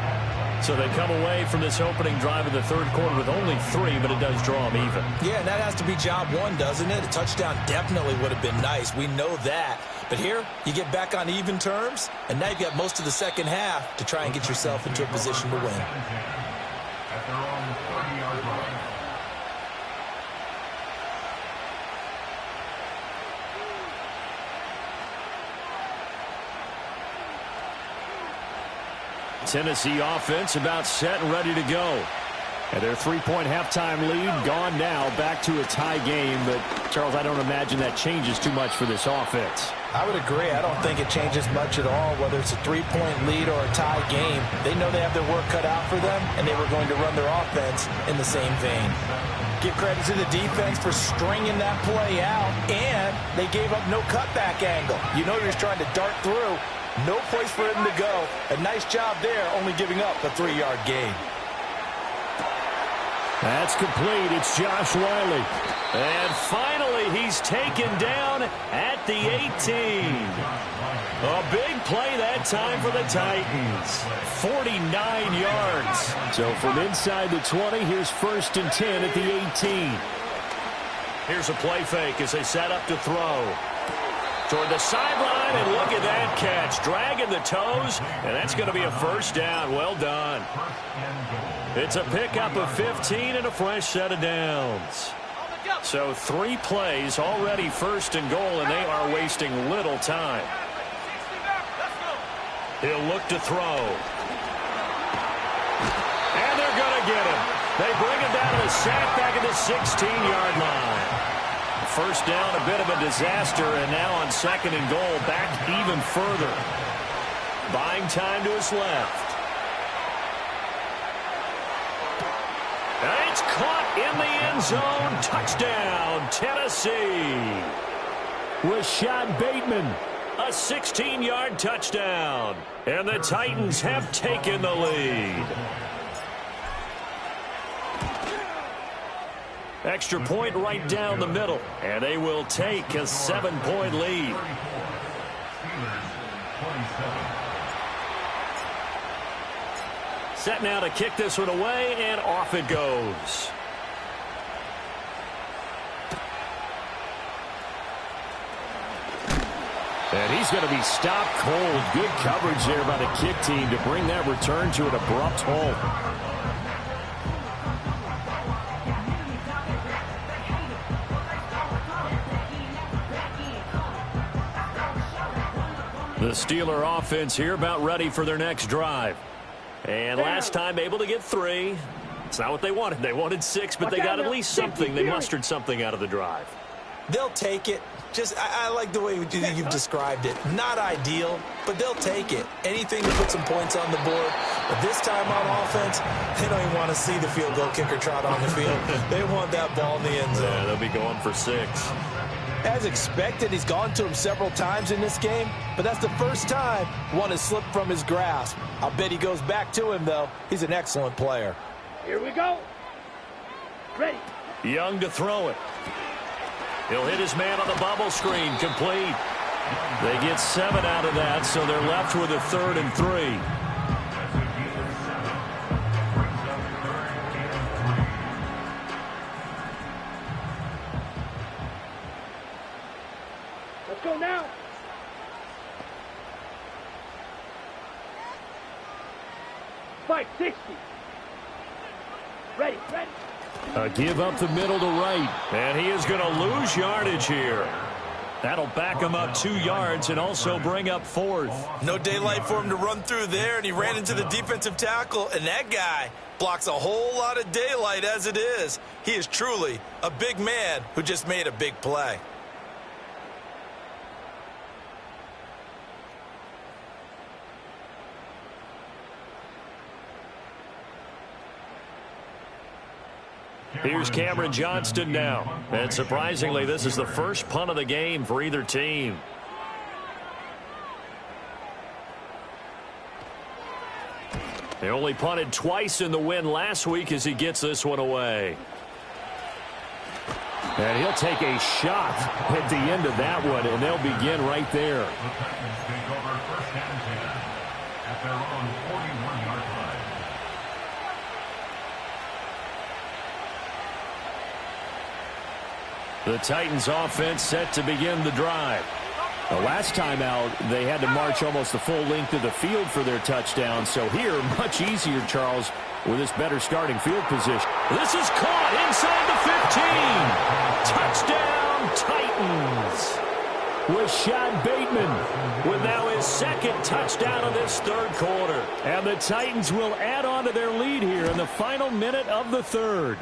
So they come away from this opening drive in the 3rd quarter with only 3, but it does draw them even. Yeah, and that has to be job 1, doesn't it? A touchdown definitely would have been nice. We know that. But here, you get back on even terms, and now you've got most of the 2nd half to try and get yourself into a position to win. At their own 30-yard line. Tennessee offense about set and ready to go. And their 3-point halftime lead gone now, back to a tie game. But, Charles, I don't imagine that changes too much for this offense. I would agree. I don't think it changes much at all, whether it's a 3-point lead or a tie game. They know they have their work cut out for them, and they were going to run their offense in the same vein. Give credit to the defense for stringing that play out, and they gave up no cutback angle. You know you're just trying to dart through. No place for him to go. A nice job there, only giving up a 3-yard gain. That's complete. It's Josh Wiley. And finally, he's taken down at the 18. A big play that time for the Titans. 49 yards. So from inside the 20, here's 1st and 10 at the 18. Here's a play fake as they set up to throw. Toward the sideline, and look at that catch. Dragging the toes, and that's going to be a first down. Well done. It's a pickup of 15 and a fresh set of downs. So 3 plays, already first and goal, and they are wasting little time. He'll look to throw. And they're going to get him. They bring him down to the sack back at the 16-yard line. First down, a bit of a disaster, and now on second and goal, back even further. Buying time to his left. And it's caught in the end zone. Touchdown, Tennessee. Rashad Bateman. A 16-yard touchdown. And the Titans have taken the lead. Extra point right down the middle. And they will take a 7-point lead. Set now to kick this one away, and off it goes. And he's going to be stopped cold. Good coverage there by the kick team to bring that return to an abrupt halt. The Steeler offense here about ready for their next drive. And last time able to get 3. It's not what they wanted. They wanted 6, but they got at least something. They mustered something out of the drive. They'll take it. I like the way you've described it. Not ideal, but they'll take it. Anything to put some points on the board. But this time on offense, they don't even want to see the field goal kicker trot on the field. They want that ball in the end zone. Yeah, they'll be going for 6. As expected, he's gone to him several times in this game, but that's the first time one has slipped from his grasp. I'll bet he goes back to him, though. He's an excellent player. Here we go. Ready. Young to throw it. He'll hit his man on the bubble screen. Complete. They get 7 out of that, so they're left with a 3rd and 3. Let's go now. Fight 60. Ready. A give up the middle to right. And he is going to lose yardage here. That'll back him up 2 yards and also bring up 4th. No daylight for him to run through there, and he ran into the defensive tackle, and that guy blocks a whole lot of daylight as it is. He is truly a big man who just made a big play. Here's Cameron Johnston now. And surprisingly, this is the first punt of the game for either team. They only punted twice in the win last week as he gets this one away. And he'll take a shot at the end of that one, and they'll begin right there. At their own 41-yard line. The Titans offense set to begin the drive. The last time out, they had to march almost the full length of the field for their touchdown. So here, much easier, Charles, with this better starting field position. This is caught inside the 15. Touchdown, Titans. Rashad Bateman with now his 2nd touchdown of this 3rd quarter. And the Titans will add on to their lead here in the final minute of the 3rd.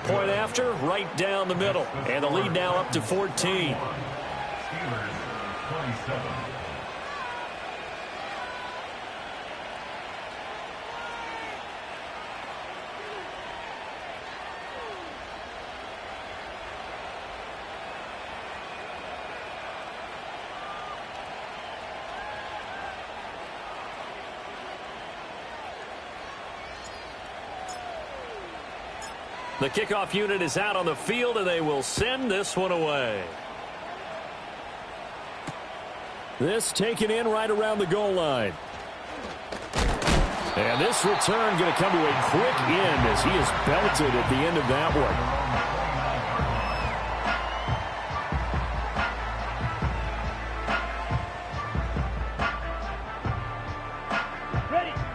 Point after, right down the middle. And the lead now up to 14. Steelers 27. The kickoff unit is out on the field, and they will send this one away. This taken in right around the goal line. And this return going to come to a quick end as he is belted at the end of that one.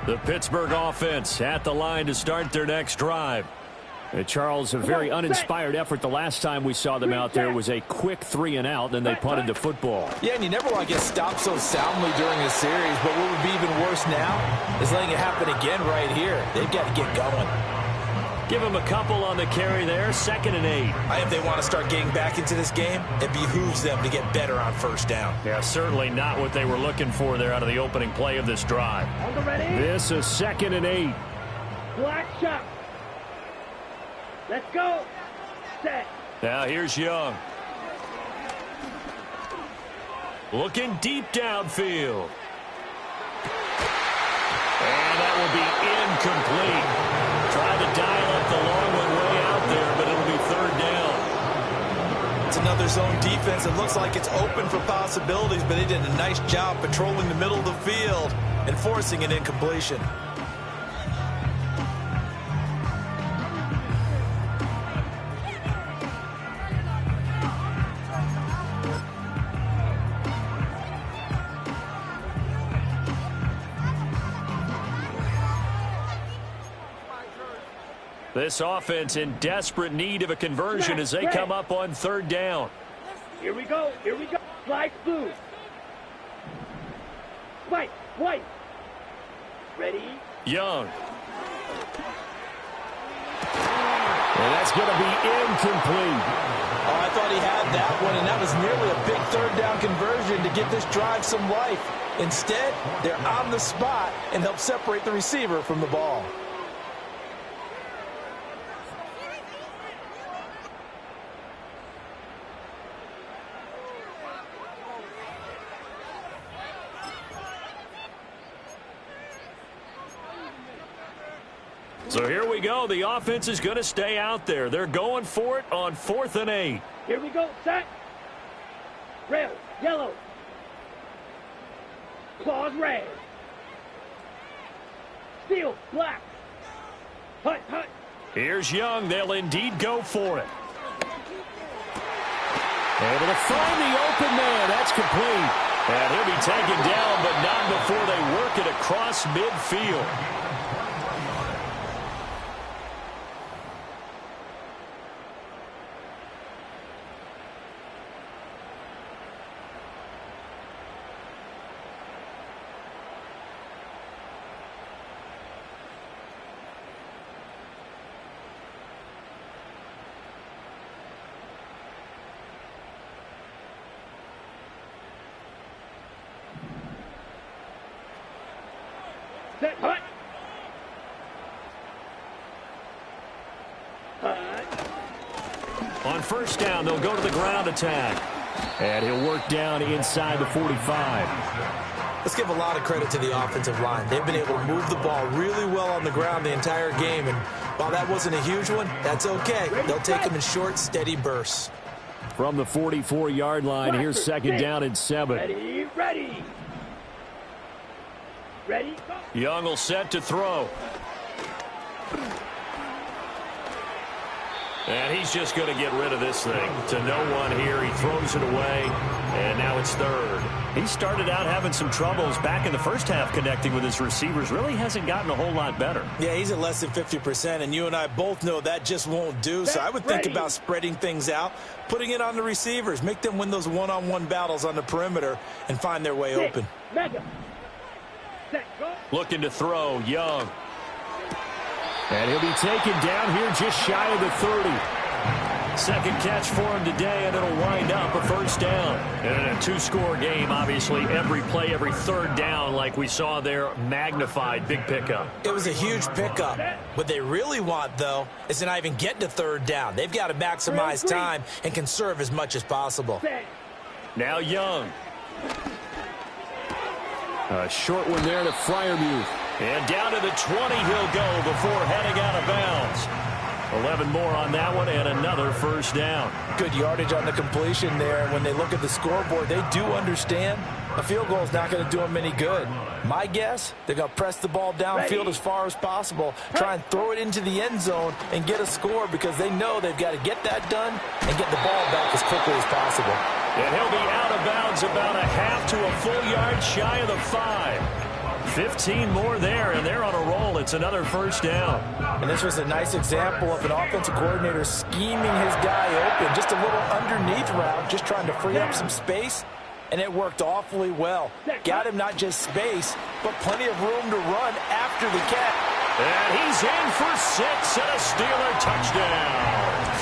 The Pittsburgh offense at the line to start their next drive. Charles, a very uninspired effort the last time we saw them out there was a quick 3-and-out, then they punted the football. Yeah, and you never want to get stopped so soundly during a series, but what would be even worse now is letting it happen again right here. They've got to get going. Give him a couple on the carry there, 2nd and 8. If they want to start getting back into this game, it behooves them to get better on first down. Yeah, certainly not what they were looking for there out of the opening play of this drive. On the ready. This is 2nd and 8. Black shot. Let's go. Set. Now here's Young. Looking deep downfield. And that will be incomplete. Tried to dial up the long one way out there, but it'll be 3rd down. It's another zone defense. It looks like it's open for possibilities, but they did a nice job patrolling the middle of the field and forcing an incompletion. This offense in desperate need of a conversion as they come up on 3rd down. Here we go. Here we go. Slice blue. Spike. White. Ready. Young. And that's going to be incomplete. Oh, I thought he had that one, and that was nearly a big 3rd down conversion to give this drive some life. Instead, they're on the spot and help separate the receiver from the ball. So here we go. The offense is going to stay out there. They're going for it on 4th and 8. Here we go. Set. Red. Yellow. Claws red. Steel. Black. Hut. Hut. Here's Young. They'll indeed go for it. Able to find the open man. That's complete. And he'll be taken down, but not before they work it across midfield. Set. Hut. Hut. On 1st down, they'll go to the ground attack. And he'll work down inside the 45. Let's give a lot of credit to the offensive line. They've been able to move the ball really well on the ground the entire game, and while that wasn't a huge one, that's okay. They'll take them in short, steady bursts. From the 44-yard line, here's 2nd down and 7. Ready. Ready. Ready. Go. Young will set to throw. And he's just going to get rid of this thing. To no one here. He throws it away. And now it's 3rd. He started out having some troubles back in the first half connecting with his receivers. Really hasn't gotten a whole lot better. Yeah, he's at less than 50%, and you and I both know that just won't do. So I would think about spreading things out, putting it on the receivers, make them win those one-on-one battles on the perimeter, and find their way open. Mega. Set. Go. Looking to throw. Young. And he'll be taken down here just shy of the 30. 2nd catch for him today, and it'll wind up a 1st down. And in a 2-score game, obviously, every play, every 3rd down, like we saw there, magnified. Big pickup. It was a huge pickup. What they really want, though, is to not even get to 3rd down. They've got to maximize time and conserve as much as possible. Set. Now Young. A short one there to Freiermuth. And down to the 20 he'll go before heading out of bounds. 11 more on that one and another 1st down. Good yardage on the completion there. When they look at the scoreboard, they do understand a field goal is not going to do them any good. My guess, they're going to press the ball downfield as far as possible, try and throw it into the end zone and get a score because they know they've got to get that done and get the ball back as quickly as possible. And he'll be out of bounds about a half to a full yard shy of the 5. 15 more there, and they're on a roll. It's another first down. And this was a nice example of an offensive coordinator scheming his guy open. Just a little underneath route, just trying to free up some space, and it worked awfully well. Got him not just space, but plenty of room to run after the catch. And he's in for 6 and a Steeler touchdown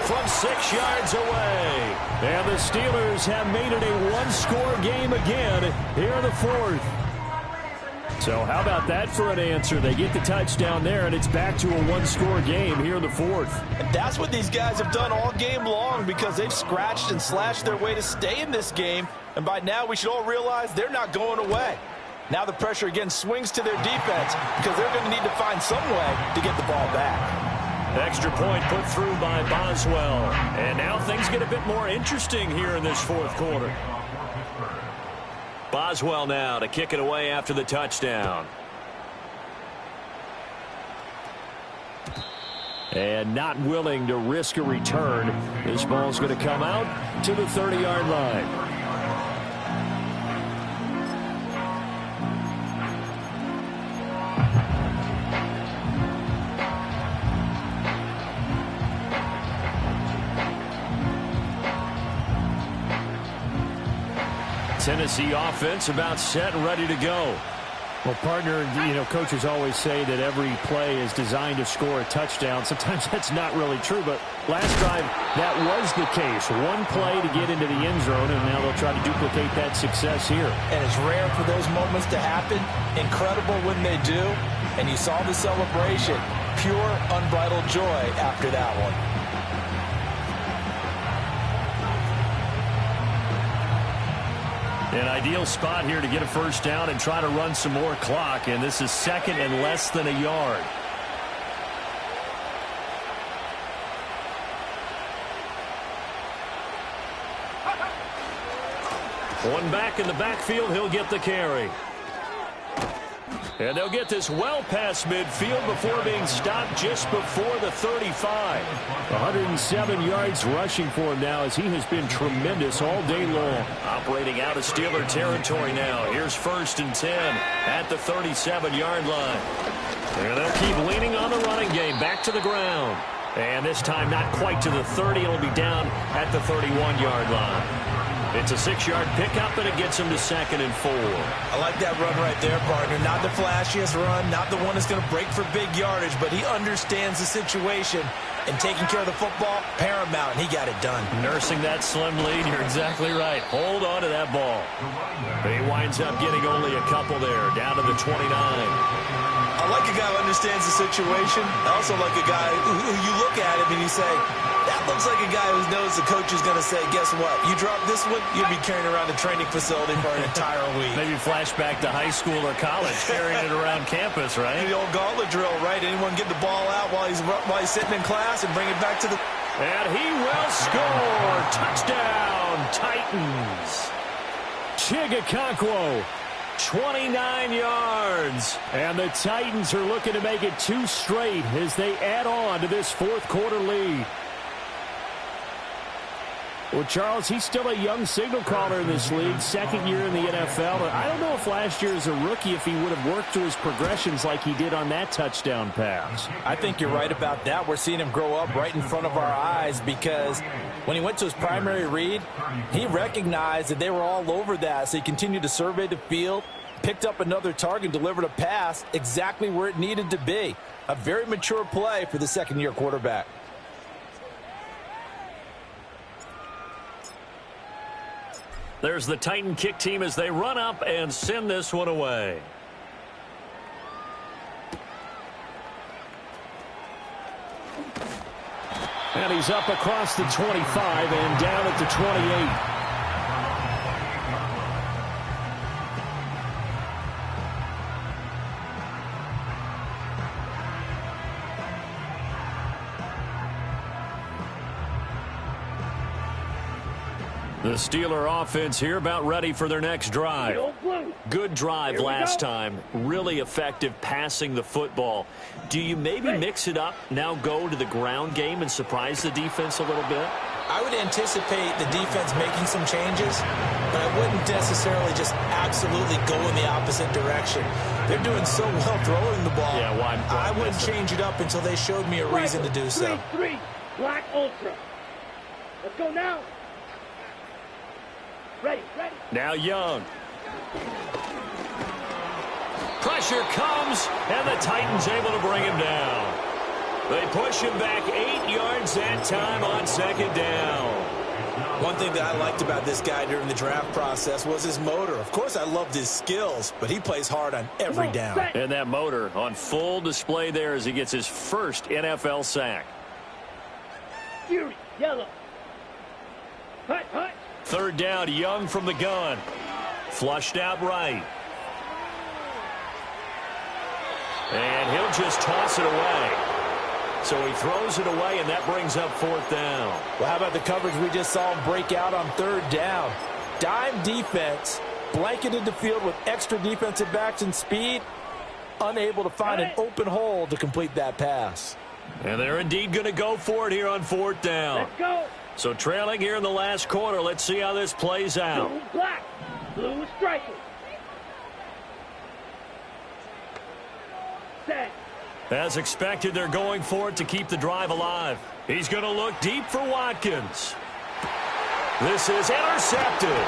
from 6 yards away. And the Steelers have made it a one-score game again here in the fourth. So how about that for an answer? They get the touchdown there, and it's back to a one-score game here in the fourth. And that's what these guys have done all game long, because they've scratched and slashed their way to stay in this game. And by now, we should all realize they're not going away. Now the pressure again swings to their defense, because they're going to need to find some way to get the ball back. Extra point put through by Boswell. And now things get a bit more interesting here in this fourth quarter. Boswell now to kick it away after the touchdown. And not willing to risk a return. This ball's going to come out to the 30-yard line. Tennessee offense about set and ready to go. Well, partner, coaches always say that every play is designed to score a touchdown. Sometimes that's not really true, but last drive, that was the case. One play to get into the end zone, and now they'll try to duplicate that success here. And it's rare for those moments to happen. Incredible when they do. And you saw the celebration. Pure, unbridled joy after that one. An ideal spot here to get a first down and try to run some more clock. And this is second and less than a yard. One back in the backfield. He'll get the carry. And they'll get this well past midfield before being stopped just before the 35. 107 yards rushing for him now, as he has been tremendous all day long. Operating out of Steeler territory now. Here's 1st and 10 at the 37-yard line. And they'll keep leaning on the running game. Back to the ground. And this time not quite to the 30. It'll be down at the 31-yard line. It's a 6-yard pickup, and it gets him to 2nd and 4. I like that run right there, partner. Not the flashiest run, not the one that's going to break for big yardage, but he understands the situation, and taking care of the football, paramount, and he got it done. Nursing that slim lead, you're exactly right. Hold on to that ball. But he winds up getting only a couple there, down to the 29. I like a guy who understands the situation. I also like a guy who you look at him and you say, that looks like a guy who knows the coach is going to say, guess what? You drop this one, you'll be carrying around the training facility for an entire week. Maybe flashback to high school or college, carrying it around campus, right? The old gauntlet drill, right? Anyone get the ball out while he's sitting in class and bring it back to the... And he will score. Touchdown, Titans. Chigakonkwo, 29 yards. And the Titans are looking to make it 2 straight as they add on to this fourth quarter lead. Well, Charles, he's still a young signal caller in this league, second year in the NFL. I don't know if last year as a rookie if he would have worked through his progressions like he did on that touchdown pass. I think you're right about that. We're seeing him grow up right in front of our eyes, because when he went to his primary read, he recognized that they were all over that, so he continued to survey the field, picked up another target, delivered a pass exactly where it needed to be. A very mature play for the second-year quarterback. There's the Titan kick team as they run up and send this one away. And he's up across the 25 and down at the 28. The Steeler offense here about ready for their next drive. Good drive last time. Really effective passing the football. Do you maybe mix it up, now go to the ground game and surprise the defense a little bit? I would anticipate the defense making some changes, but I wouldn't necessarily just absolutely go in the opposite direction. They're doing so well throwing the ball. Yeah, why I wouldn't change it up until they showed me a reason to do so. 3-3, Black Ultra. Let's go now. Ready. Now Young. Pressure comes, and the Titans able to bring him down. They push him back 8 yards that time on second down. One thing that I liked about this guy during the draft process was his motor. Of course, I loved his skills, but he plays hard on every down. And that motor on full display there as he gets his first NFL sack. Fury, yellow. Hut. Third down, Young from the gun. Flushed out right. And he'll just toss it away. So he throws it away, and that brings up fourth down. Well, how about the coverage we just saw him break out on third down? Dime defense, blanketed the field with extra defensive backs and speed, unable to find an open hole to complete that pass. And they're indeed going to go for it here on fourth down. Let's go. So trailing here in the last quarter. Let's see how this plays out. Blue, black. Blue striking. Set. As expected, they're going for it to keep the drive alive. He's going to look deep for Watkins. This is intercepted.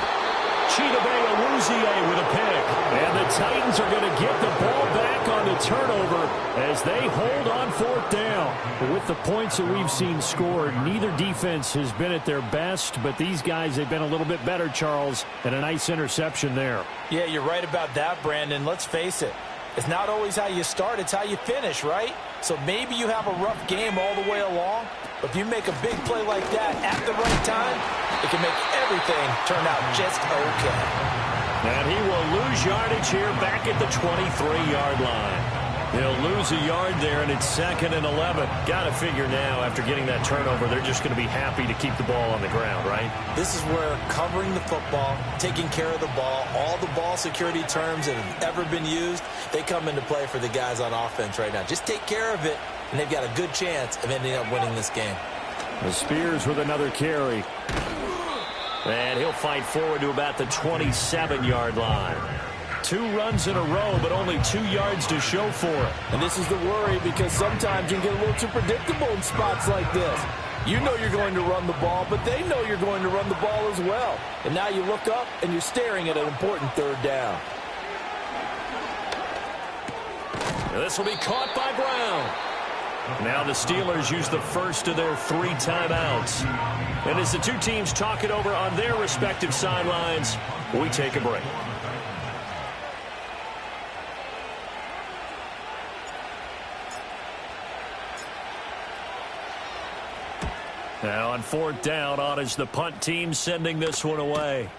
Chidobe Awuzie with a pick. And the Titans are going to get the ball back on the turnover as they hold on fourth down. With the points that we've seen scored, neither defense has been at their best, but these guys have been a little bit better, Charles, and a nice interception there. Yeah, you're right about that, Brandon. Let's face it. It's not always how you start, it's how you finish, right? So maybe you have a rough game all the way along, but if you make a big play like that at the right time, it can make everything turn out just okay. And he will lose yardage here back at the 23-yard line. He'll lose a yard there, and it's 2nd and 11. Got to figure now, after getting that turnover, they're just going to be happy to keep the ball on the ground, right? This is where covering the football, taking care of the ball, all the ball security terms that have ever been used, they come into play for the guys on offense right now. Just take care of it, and they've got a good chance of ending up winning this game. The Spears with another carry. And he'll fight forward to about the 27-yard line. 2 runs in a row, but only 2 yards to show for it. And this is the worry, because sometimes you can get a little too predictable in spots like this. You know you're going to run the ball, but they know you're going to run the ball as well. And now you look up, and you're staring at an important third down. This will be caught by Brown. Now the Steelers use the first of their 3 timeouts. And as the two teams talk it over on their respective sidelines, we take a break. Now on fourth down, on is the punt team sending this one away.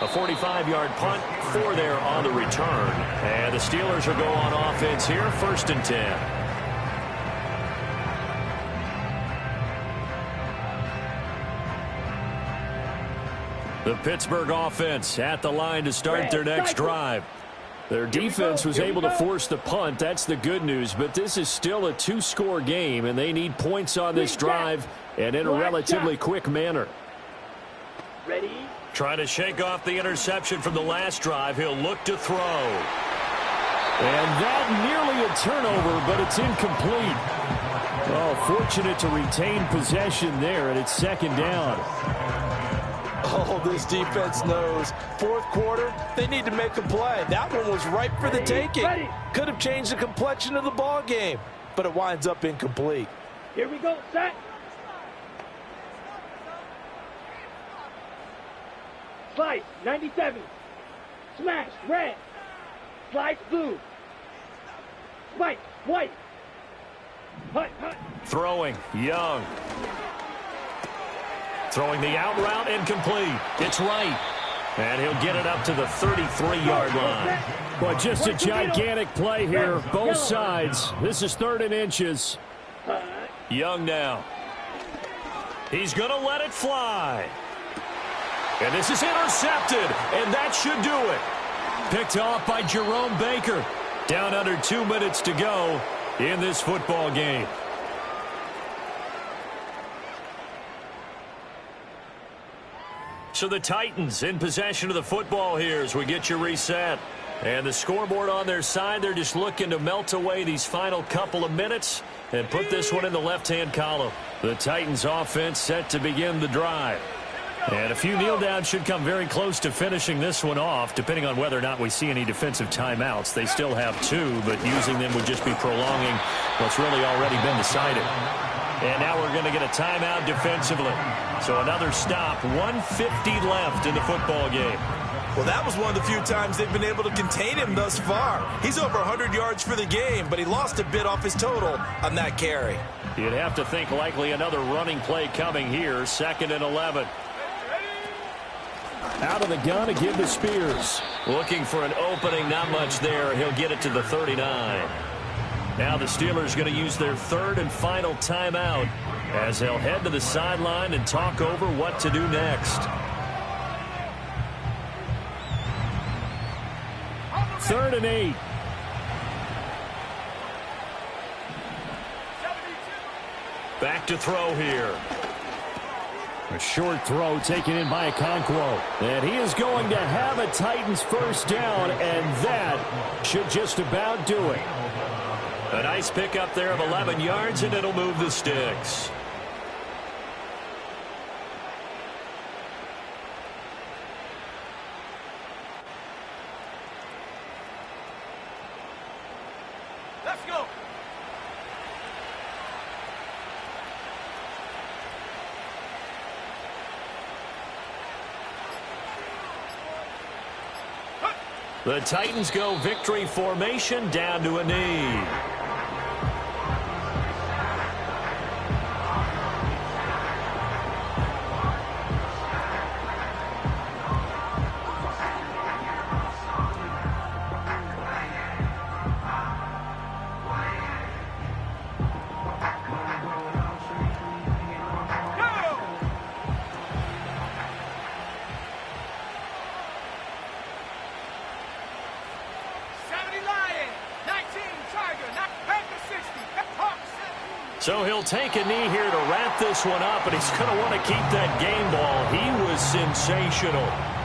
A 45-yard punt, 4 there on the return. And the Steelers will go on offense here, 1st and 10. The Pittsburgh offense at the line to start their next drive. Their defense was able to force the punt. That's the good news. But this is still a 2-score game, and they need points on this drive and in a relatively quick manner. Ready? Trying to shake off the interception from the last drive. He'll look to throw. And that nearly a turnover, but it's incomplete. Oh, fortunate to retain possession there, and it's 2nd down. Oh, this defense knows. 4th quarter, they need to make a play. That one was ripe for the taking. Could have changed the complexion of the ball game, but it winds up incomplete. Here we go, set. Slice, 97. Smash, red. Slice, blue. Spike, white. Hut. Throwing, Young. Throwing the out route, incomplete. It's right. And he'll get it up to the 33-yard line. Well, just a gigantic play here, both sides. This is 3rd and inches. Young now. He's going to let it fly. And this is intercepted, and that should do it. Picked off by Jerome Baker. Down under 2 minutes to go in this football game. So the Titans in possession of the football here as we get you reset. And the scoreboard on their side, they're just looking to melt away these final couple of minutes and put this one in the left-hand column. The Titans offense set to begin the drive. And a few kneel downs should come very close to finishing this one off, depending on whether or not we see any defensive timeouts. They still have 2, but using them would just be prolonging what's really already been decided. And now we're going to get a timeout defensively. So another stop, 1:50 left in the football game. Well, that was one of the few times they've been able to contain him thus far. He's over 100 yards for the game, but he lost a bit off his total on that carry. You'd have to think likely another running play coming here, 2nd and 11. Out of the gun to give to Spears. Looking for an opening, not much there. He'll get it to the 39. Now the Steelers going to use their 3rd and final timeout as they'll head to the sideline and talk over what to do next. 3rd and 8. Back to throw here. A short throw taken in by Okonkwo. And he is going to have a Titans first down, and that should just about do it. A nice pickup there of 11 yards, and it'll move the sticks. Let's go. The Titans go victory formation down to a knee. So he'll take a knee here to wrap this one up, and he's going to want to keep that game ball. He was sensational.